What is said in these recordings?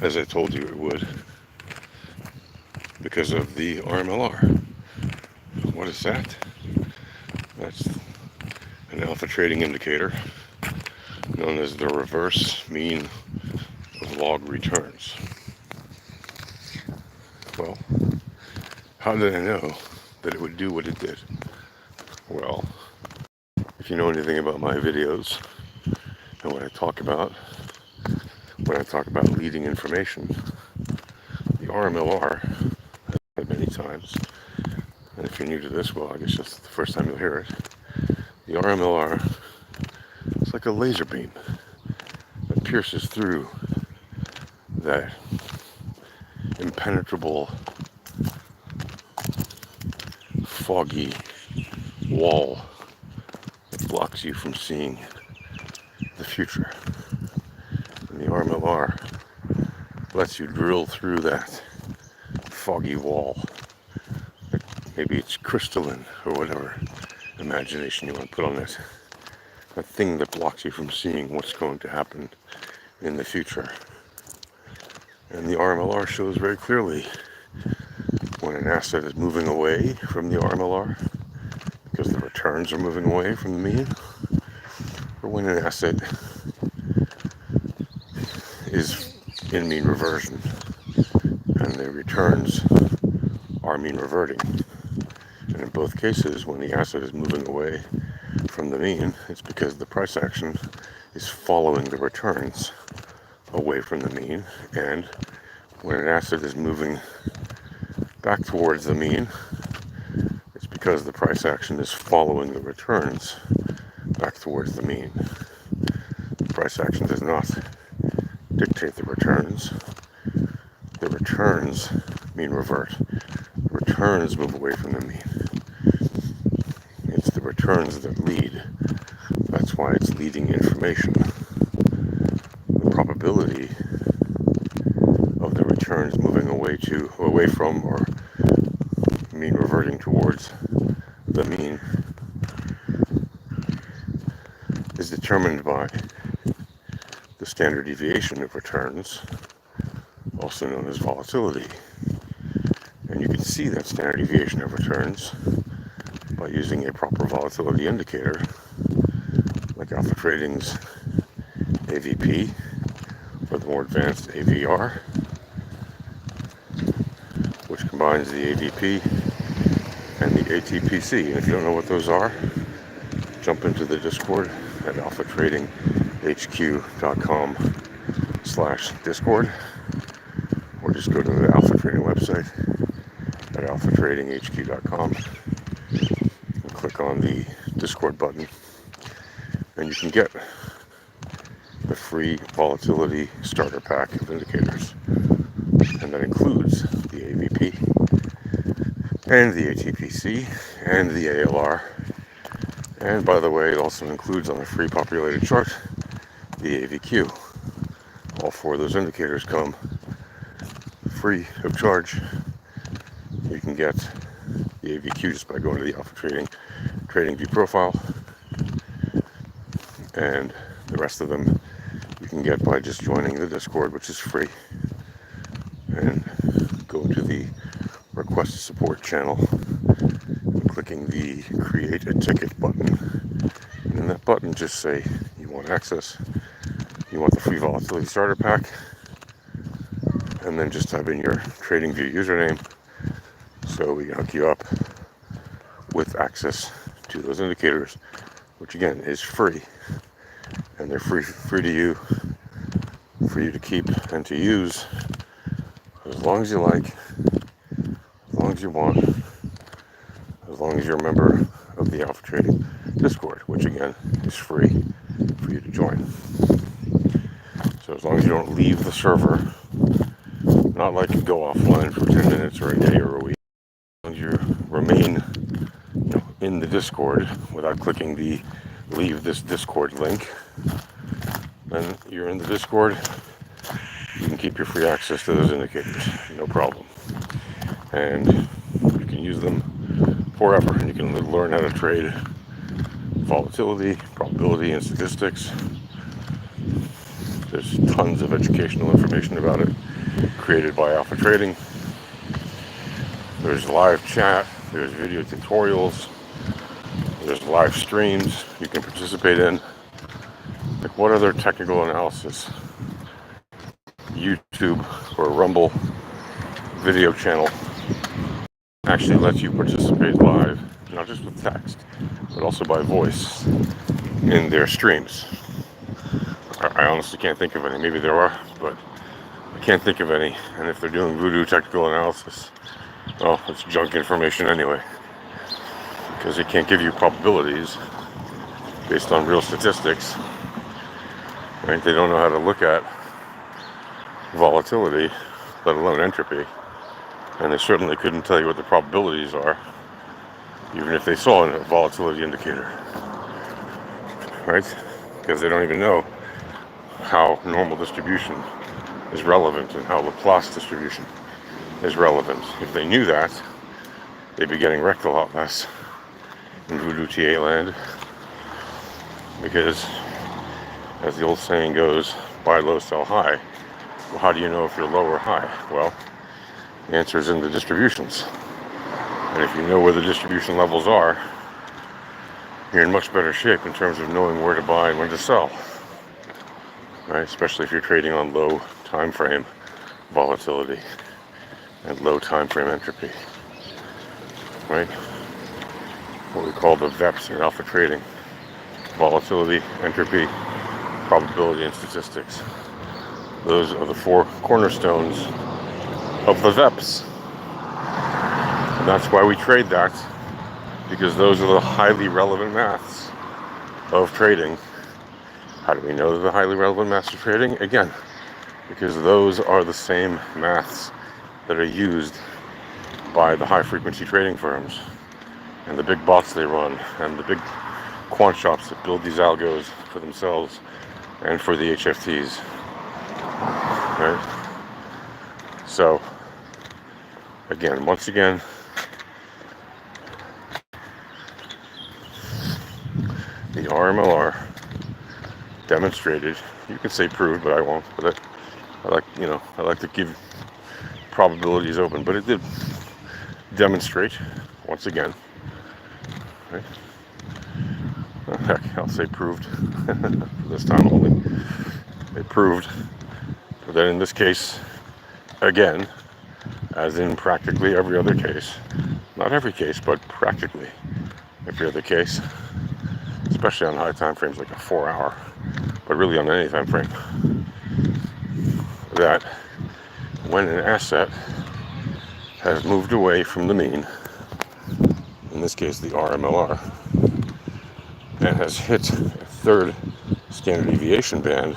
as I told you it would, because of the RMLR. What is that? That's an alpha trading indicator known as the reverse mean of log returns. Well, how did I know that it would do what it did? Well, if you know anything about my videos and what I talk about, when I talk about leading information, the RMLR, I've said many times, and if you're new to this, well, I guess that's the first time you'll hear it. The RMLR is like a laser beam that pierces through that impenetrable, foggy wall that blocks you from seeing the future. And the RMLR lets you drill through that foggy wall. Maybe it's crystalline or whatever imagination you want to put on it. That thing that blocks you from seeing what's going to happen in the future. And the RMLR shows very clearly when an asset is moving away from the RMLR because the returns are moving away from the mean, or when an asset is in mean reversion and the returns are mean reverting. And in both cases, when the asset is moving away from the mean, it's because the price action is following the returns away from the mean. And when an asset is moving back towards the mean, it's because the price action is following the returns back towards the mean. The price action does not dictate the returns. The returns mean revert. The returns move away from the mean. It's the returns that lead. That's why it's leading information. The probability of the returns moving away from or mean reverting towards the mean is determined by the standard deviation of returns, also known as volatility. And you can see that standard deviation of returns by using a proper volatility indicator like Alpha Trading's AVP or the more advanced AVR, which combines the AVP and the ATPC. And if you don't know what those are, jump into the Discord at alphatradinghq.com/Discord, or just go to the Alpha Trading website at alphatradinghq.com and click on the Discord button, and you can get the free volatility starter pack of indicators, and that includes the AVP and the ATPC and the ALR, and by the way, it also includes on a free populated chart the AVQ. All four of those indicators come free of charge. You can get the AVQ just by going to the Alpha Trading View profile, and the rest of them you can get by just joining the Discord, which is free, and go to the request support channel and clicking the create a ticket button, and in that button just say you want access, you want the free volatility starter pack, and then just type in your TradingView username so we can hook you up with access to those indicators, which again is free, and they're free to you, for you to keep and to use as long as you like, as long as you want, as long as you're a member of the Alpha Trading Discord, which again is free for you to join. So as long as you don't leave the server, not like you go offline for 10 minutes or a day or a week, as long as you remain in the Discord without clicking the leave this Discord link, then you're in the Discord. You can keep your free access to those indicators, no problem. And you can use them forever. And you can learn how to trade volatility, probability, and statistics. There's tons of educational information about it created by Alpha Trading. There's live chat, there's video tutorials, there's live streams you can participate in. Like, what other technical analysis YouTube or Rumble video channel actually lets you participate live, not just with text, but also by voice in their streams? I honestly can't think of any. Maybe there are, but I can't think of any. And if they're doing voodoo technical analysis, well, it's junk information anyway, because they can't give you probabilities based on real statistics, right? They don't know how to look at volatility, let alone entropy, and they certainly couldn't tell you what the probabilities are, even if they saw a volatility indicator, right? Because they don't even know how normal distribution is relevant and how Laplace distribution is relevant. If they knew that, they'd be getting wrecked a lot less in voodoo TA land, because, as the old saying goes, buy low, sell high. Well, how do you know if you're low or high? Well, the answer is in the distributions. And if you know where the distribution levels are, you're in much better shape in terms of knowing where to buy and when to sell, right? Especially if you're trading on low time frame volatility and low time frame entropy, right? What we call the VEPs in alpha trading: volatility, entropy, probability, and statistics. Those are the four cornerstones of the VEPs. And that's why we trade that, because those are the highly relevant maths of trading. How do we know they're the highly relevant maths of trading? Again, because those are the same maths that are used by the high frequency trading firms and the big bots they run and the big quant shops that build these algos for themselves and for the HFTs, right? So again, once again, the RMLR demonstrated, you could say proved, but I won't, but I like to give probabilities open, but it did demonstrate once again, right? Heck, I'll say proved this time only. It proved that in this case, again, as in practically every other case, not every case, but practically every other case, especially on high time frames like a 4 hour, but really on any time frame, that when an asset has moved away from the mean, in this case the RMLR, and has hit a third standard deviation band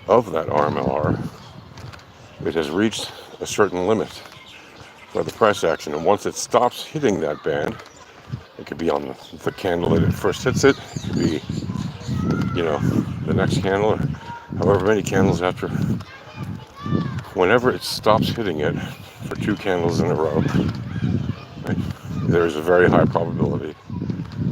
of that RMLR, it has reached a certain limit for the price action. And once it stops hitting that band, it could be on the candle that it first hits it, it could be, the next candle, or however many candles after. Whenever it stops hitting it for 2 candles in a row, right, there is a very high probability,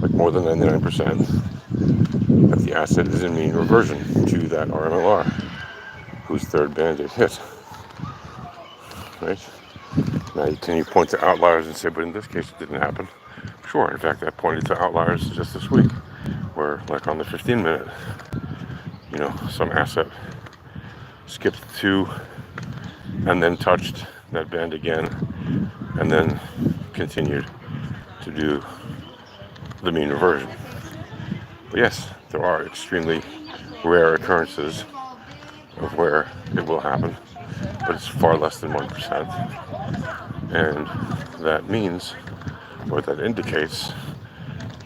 like more than 99%, that the asset is in mean reversion to that RMLR, whose third band it hit, right? Now, can you point to outliers and say, but in this case it didn't happen? Sure, in fact, I pointed to outliers just this week, where, like on the 15-minute, some asset skipped 2 and then touched that band again, and then continued to do the mean reversion. But yes, there are extremely rare occurrences of where it will happen, but it's far less than 1%. And that means, or that indicates,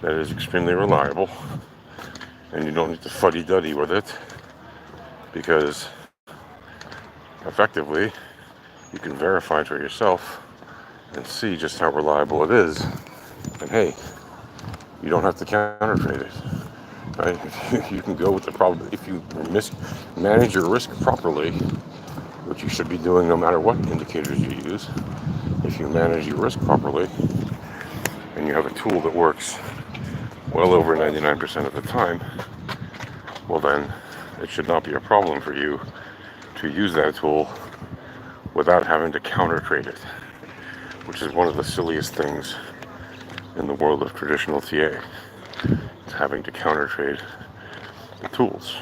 that it is extremely reliable, and you don't need to fuddy-duddy with it, because effectively you can verify it for yourself and see just how reliable it is. And hey, you don't have to counter trade it, right? You can go with the probability. If you manage your risk properly, which you should be doing no matter what indicators you use, if you manage your risk properly and you have a tool that works well over 99% of the time, well then it should not be a problem for you to use that tool without having to counter trade it, which is one of the silliest things in the world of traditional TA, is having to counter trade the tools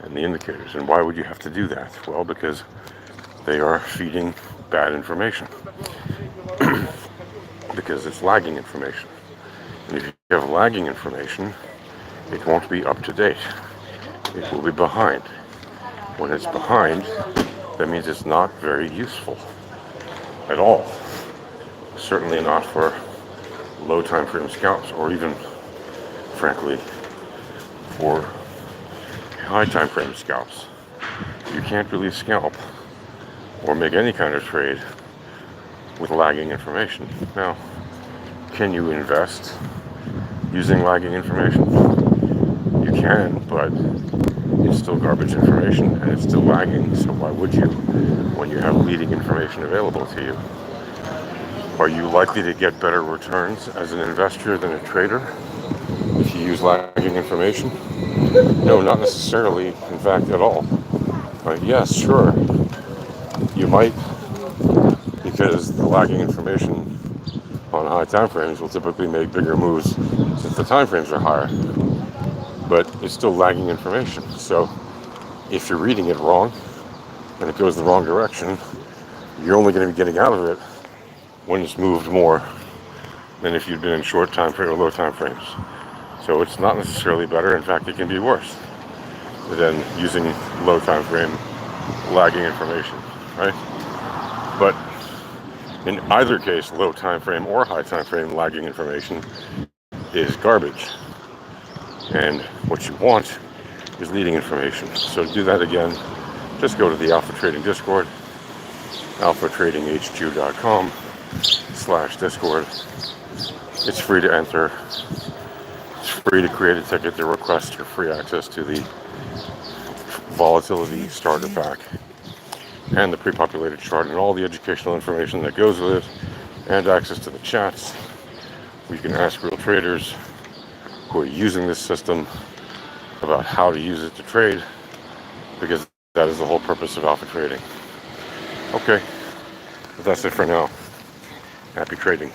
and the indicators. And why would you have to do that? Well, because they are feeding bad information, because it's lagging information. And if you have lagging information, it won't be up to date. It will be behind. When it's behind, that means it's not very useful at all. Certainly not for low time frame scalps, or even, frankly, for high time frame scalps. You can't really scalp or make any kind of trade with lagging information. Now, can you invest using lagging information? You can, but it's still garbage information and it's still lagging, so why would you when you have leading information available to you? Are you likely to get better returns as an investor than a trader if you use lagging information? No, not necessarily, in fact, at all. Yes, sure, you might, because the lagging information on high time frames will typically make bigger moves since the time frames are higher, but it's still lagging information. So if you're reading it wrong and it goes the wrong direction, you're only going to be getting out of it when it's moved more than if you'd been in short time frame or low time frames. So it's not necessarily better. In fact, it can be worse than using low time frame lagging information, right? But in either case, low time frame or high time frame lagging information is garbage. And what you want is leading information. So to do that again, just go to the Alpha Trading Discord, alphatradinghq.com/Discord. It's free to enter. It's free to create a ticket to request your free access to the volatility starter pack and the pre-populated chart and all the educational information that goes with it, and access to the chats where you can ask real traders who are using this system about how to use it to trade, because that is the whole purpose of alpha trading. Okay, but that's it for now. Happy trading.